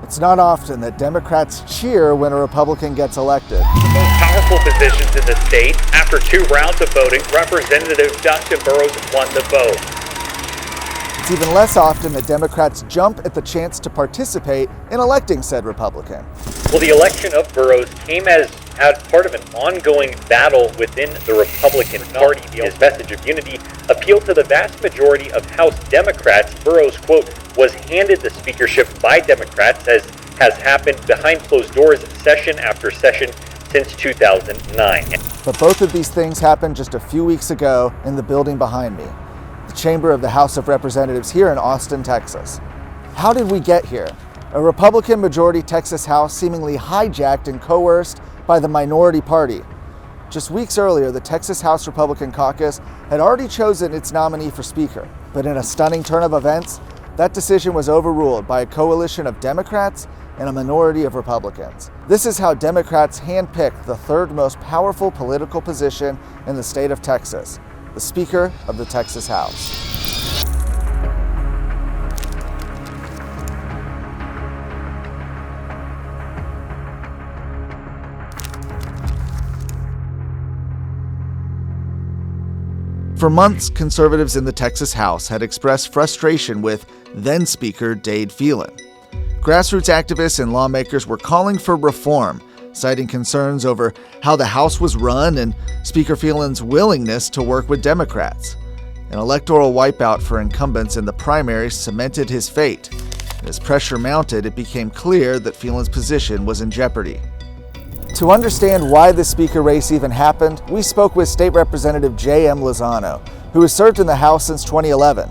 It's not often that Democrats cheer when a Republican gets elected. The most powerful positions in the state. After 2 rounds of voting, Representative Dustin Burrows won the vote. It's even less often that Democrats jump at the chance to participate in electing said Republican. Well, the election of Burrows came as part of an ongoing battle within the Republican Party. His message of unity appealed to the vast majority of House Democrats. Burrows, quote, was handed the speakership by Democrats, as has happened behind closed doors session after session since 2009. But both of these things happened just a few weeks ago in the building behind me, the chamber of the House of Representatives here in Austin, Texas. How did we get here? A Republican-majority Texas House seemingly hijacked and coerced by the minority party. Just weeks earlier, the Texas House Republican Caucus had already chosen its nominee for Speaker. But in a stunning turn of events, that decision was overruled by a coalition of Democrats and a minority of Republicans. This is how Democrats handpicked the third most powerful political position in the state of Texas, the Speaker of the Texas House. For months, conservatives in the Texas House had expressed frustration with then-Speaker Dade Phelan. Grassroots activists and lawmakers were calling for reform, citing concerns over how the House was run and Speaker Phelan's willingness to work with Democrats. An electoral wipeout for incumbents in the primaries cemented his fate. As pressure mounted, it became clear that Phelan's position was in jeopardy. To understand why the Speaker race even happened, we spoke with State Representative J.M. Lozano, who has served in the House since 2011.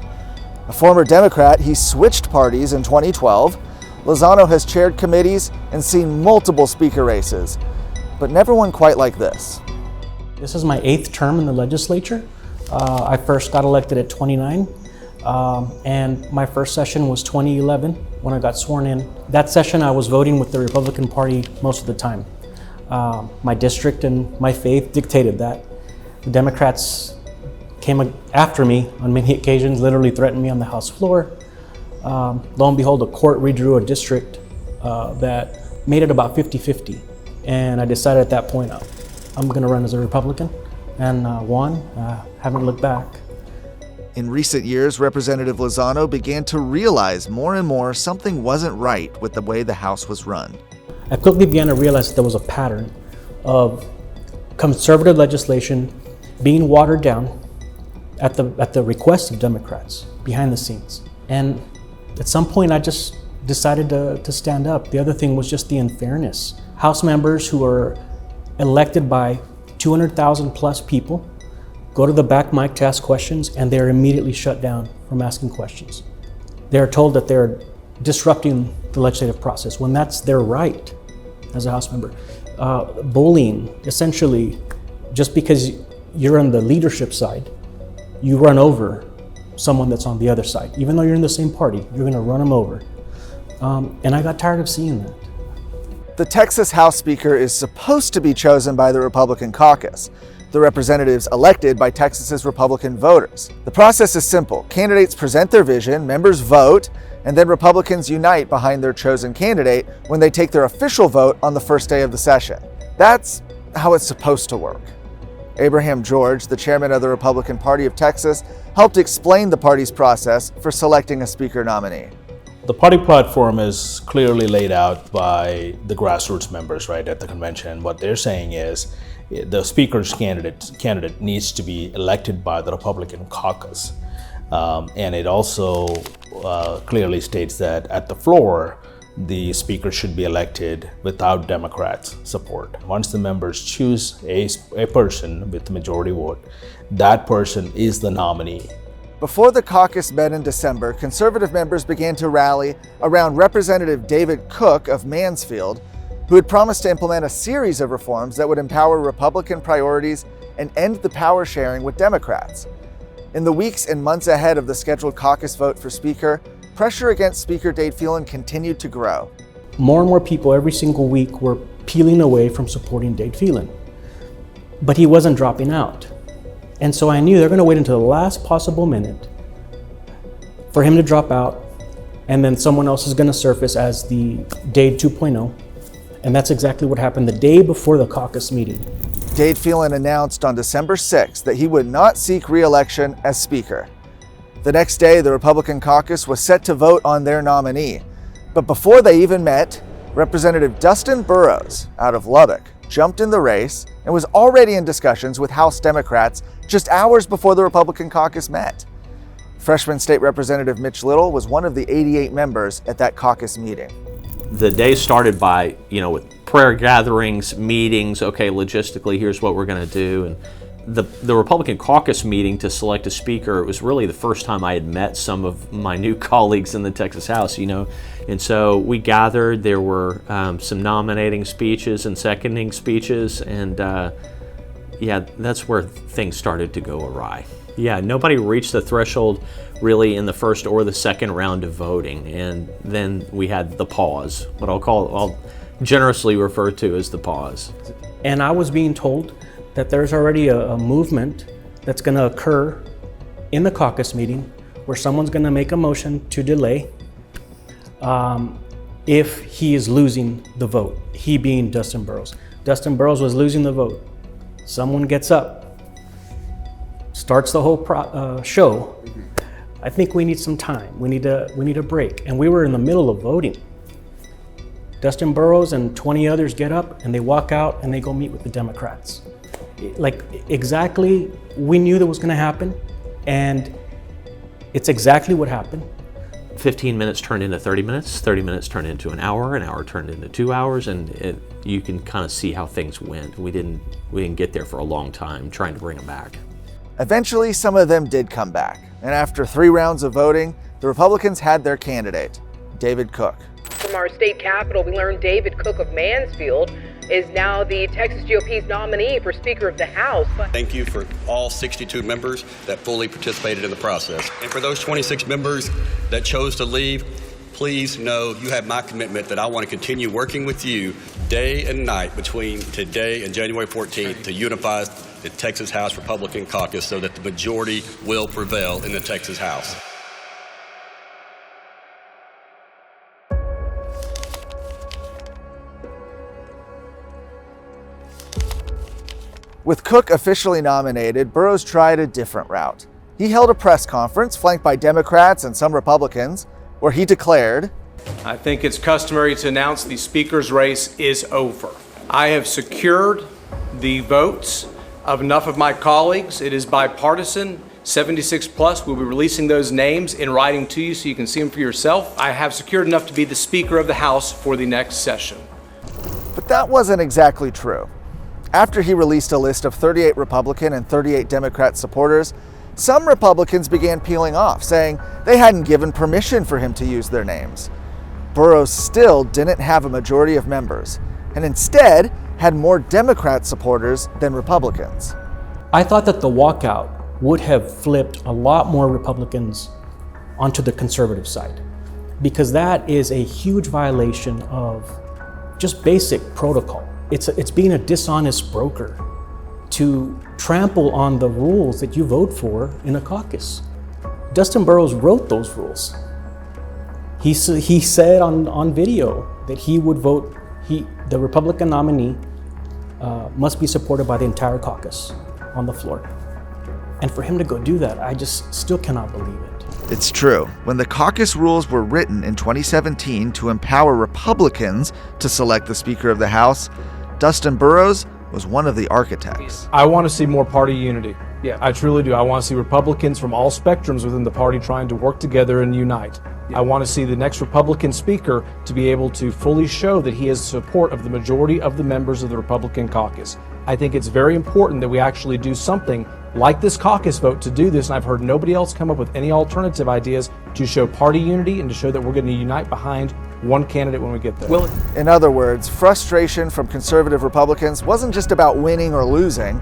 A former Democrat, he switched parties in 2012. Lozano has chaired committees and seen multiple Speaker races, but never one quite like this. This is my 8th term in the legislature. I first got elected at 29, and my first session was 2011 when I got sworn in. That session I was voting with the Republican Party most of the time. My district and my faith dictated that. The Democrats came after me on many occasions, literally threatened me on the House floor. Lo and behold, the court redrew a district that made it about 50-50. And I decided at that point, I'm gonna run as a Republican, and won. Haven't looked back. In recent years, Representative Lozano began to realize more and more something wasn't right with the way the House was run. I quickly began to realize that there was a pattern of conservative legislation being watered down at the request of Democrats behind the scenes. And at some point, I just decided to stand up. The other thing was just the unfairness. House members who are elected by 200,000 plus people go to the back mic to ask questions, and they're immediately shut down from asking questions. They're told that they're disrupting the legislative process when that's their right as a House member. Bullying, essentially, just because you're on the leadership side, you run over someone that's on the other side. Even though you're in the same party, you're gonna run them over. And I got tired of seeing that. The Texas House Speaker is supposed to be chosen by the Republican Caucus, the representatives elected by Texas's Republican voters. The process is simple. Candidates present their vision, members vote, and then Republicans unite behind their chosen candidate when they take their official vote on the first day of the session. That's how it's supposed to work. Abraham George, the chairman of the Republican Party of Texas, helped explain the party's process for selecting a Speaker nominee. The party platform is clearly laid out by the grassroots members, right, at the convention. What they're saying is the Speaker's candidate needs to be elected by the Republican Caucus. And it also clearly states that at the floor, the Speaker should be elected without Democrats' support. Once the members choose a person with the majority vote, that person is the nominee. Before the caucus met in December, conservative members began to rally around Representative David Cook of Mansfield, who had promised to implement a series of reforms that would empower Republican priorities and end the power sharing with Democrats. In the weeks and months ahead of the scheduled caucus vote for Speaker, pressure against Speaker Dade Phelan continued to grow. More and more people every single week were peeling away from supporting Dade Phelan, but he wasn't dropping out. And so I knew they're going to wait until the last possible minute for him to drop out and then someone else is going to surface as the Dade 2.0. And that's exactly what happened the day before the caucus meeting. Dade Phelan announced on December 6th that he would not seek re-election as Speaker. The next day, the Republican caucus was set to vote on their nominee. But before they even met, Representative Dustin Burrows out of Lubbock jumped in the race and was already in discussions with House Democrats just hours before the Republican caucus met. Freshman State Representative Mitch Little was one of the 88 members at that caucus meeting. The day started by, with prayer gatherings, meetings, okay, logistically, here's what we're going to do. And the Republican caucus meeting to select a speaker, it was really the first time I had met some of my new colleagues in the Texas House, And so we gathered, there were some nominating speeches and seconding speeches, and that's where things started to go awry. Yeah, nobody reached the threshold really in the first or the second round of voting, and then we had the pause, what I'll generously refer to as the pause. And I was being told that there's already a movement that's going to occur in the caucus meeting where someone's going to make a motion to delay if he is losing the vote, he being Dustin Burrows. Dustin Burrows was losing the vote. Someone gets up, starts the whole show. I think we need some time. We need a break. And we were in the middle of voting. Dustin Burrows and 20 others get up and they walk out and they go meet with the Democrats. Like, exactly, we knew that was going to happen, and it's exactly what happened. 15 minutes turned into 30 minutes, 30 minutes turned into an hour turned into 2 hours, and you can kind of see how things went. We didn't get there for a long time trying to bring them back. Eventually, some of them did come back, and after 3 rounds of voting, the Republicans had their candidate, David Cook. From our state capitol, we learned David Cook of Mansfield is now the Texas GOP's nominee for Speaker of the House. Thank you for all 62 members that fully participated in the process. And for those 26 members that chose to leave, please know you have my commitment that I want to continue working with you day and night between today and January 14th to unify the Texas House Republican Caucus so that the majority will prevail in the Texas House. With Cook officially nominated, Burrows tried a different route. He held a press conference flanked by Democrats and some Republicans, where he declared, I think it's customary to announce the speaker's race is over. I have secured the votes of enough of my colleagues. It is bipartisan, 76 plus. We'll be releasing those names in writing to you so you can see them for yourself. I have secured enough to be the Speaker of the House for the next session. But that wasn't exactly true. After he released a list of 38 Republican and 38 Democrat supporters, some Republicans began peeling off, saying they hadn't given permission for him to use their names. Burrows still didn't have a majority of members, and instead had more Democrat supporters than Republicans. I thought that the walkout would have flipped a lot more Republicans onto the conservative side, because that is a huge violation of just basic protocol. It's being a dishonest broker to trample on the rules that you vote for in a caucus. Dustin Burrows wrote those rules. He said on video that he would vote, the Republican nominee must be supported by the entire caucus on the floor. And for him to go do that, I just still cannot believe it. It's true. When the caucus rules were written in 2017 to empower Republicans to select the Speaker of the House, Dustin Burrows was one of the architects. I want to see more party unity. Yeah, I truly do. I want to see Republicans from all spectrums within the party trying to work together and unite. I want to see the next Republican speaker to be able to fully show that he has support of the majority of the members of the Republican caucus. I think it's very important that we actually do something like this caucus vote to do this, and I've heard nobody else come up with any alternative ideas to show party unity and to show that we're going to unite behind one candidate when we get there. Well, in other words, frustration from conservative Republicans wasn't just about winning or losing.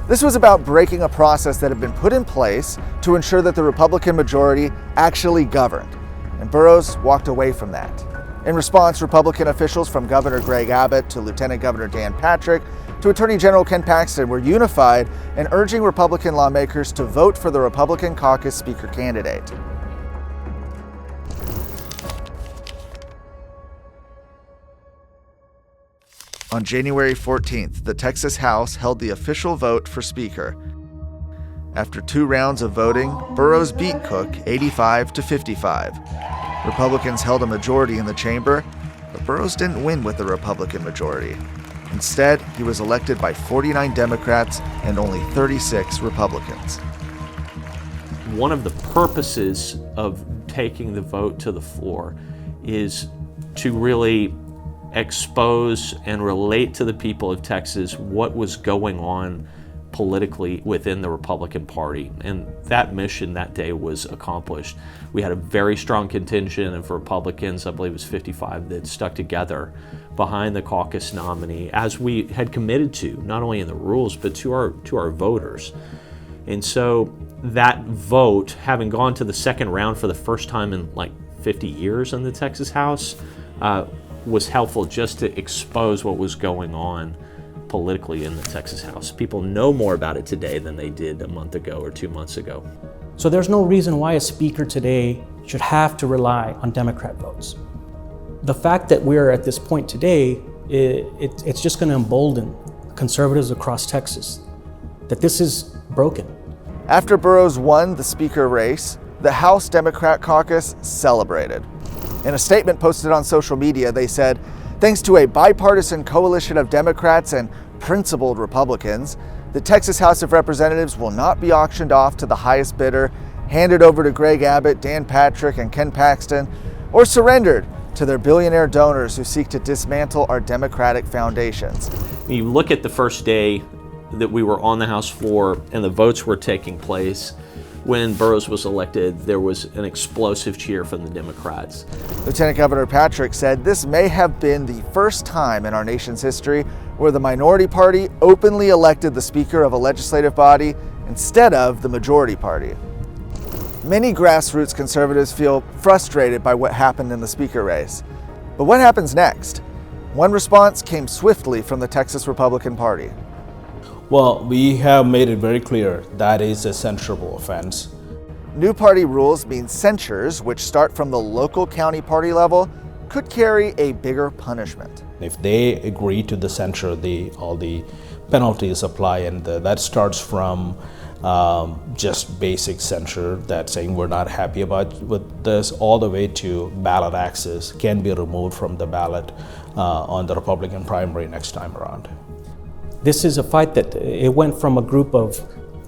This was about breaking a process that had been put in place to ensure that the Republican majority actually governed. And Burrows walked away from that. In response, Republican officials from Governor Greg Abbott to Lieutenant Governor Dan Patrick to Attorney General Ken Paxton were unified in urging Republican lawmakers to vote for the Republican caucus Speaker candidate. On January 14th, the Texas House held the official vote for Speaker. After 2 rounds of voting, Burrows beat Cook 85 to 55. Republicans held a majority in the chamber, but Burrows didn't win with the Republican majority. Instead, he was elected by 49 Democrats and only 36 Republicans. One of the purposes of taking the vote to the floor is to really expose and relate to the people of Texas what was going on politically within the Republican Party. And that mission that day was accomplished. We had a very strong contingent of Republicans, I believe it was 55, that stuck together behind the caucus nominee, as we had committed to, not only in the rules, but to our voters. And so that vote, having gone to the second round for the first time in like 50 years in the Texas House, was helpful just to expose what was going on politically in the Texas House. People know more about it today than they did a month ago or 2 months ago. So there's no reason why a speaker today should have to rely on Democrat votes. The fact that we're at this point today, it's just going to embolden conservatives across Texas that this is broken. After Burrows won the Speaker race, the House Democrat Caucus celebrated. In a statement posted on social media, they said, "Thanks to a bipartisan coalition of Democrats and principled Republicans, the Texas House of Representatives will not be auctioned off to the highest bidder, handed over to Greg Abbott, Dan Patrick, and Ken Paxton, or surrendered to their billionaire donors who seek to dismantle our democratic foundations." You look at the first day that we were on the House floor and the votes were taking place. When Burrows was elected, there was an explosive cheer from the Democrats. Lieutenant Governor Patrick said this may have been the first time in our nation's history where the minority party openly elected the Speaker of a legislative body instead of the majority party. Many grassroots conservatives feel frustrated by what happened in the Speaker race. But what happens next? One response came swiftly from the Texas Republican Party. Well, we have made it very clear that is a censurable offense. New party rules mean censures, which start from the local county party level, could carry a bigger punishment. If they agree to the censure, all the penalties apply, and that starts from just basic censure, that saying we're not happy with this, all the way to ballot access can be removed from the ballot on the Republican primary next time around. This is a fight that it went from a group of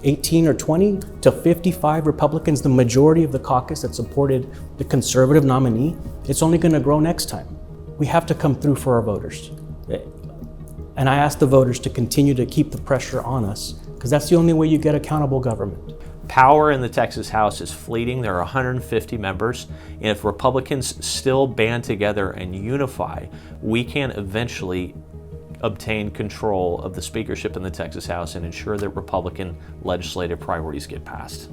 18 or 20 to 55 Republicans, the majority of the caucus that supported the conservative nominee. It's only going to grow next time. We have to come through for our voters. And I ask the voters to continue to keep the pressure on us, because that's the only way you get accountable government. Power in the Texas House is fleeting. There are 150 members, and if Republicans still band together and unify, we can eventually obtain control of the speakership in the Texas House and ensure that Republican legislative priorities get passed.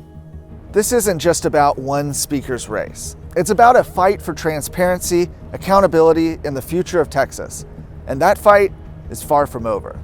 This isn't just about one speaker's race. It's about a fight for transparency, accountability, and the future of Texas. And that fight is far from over.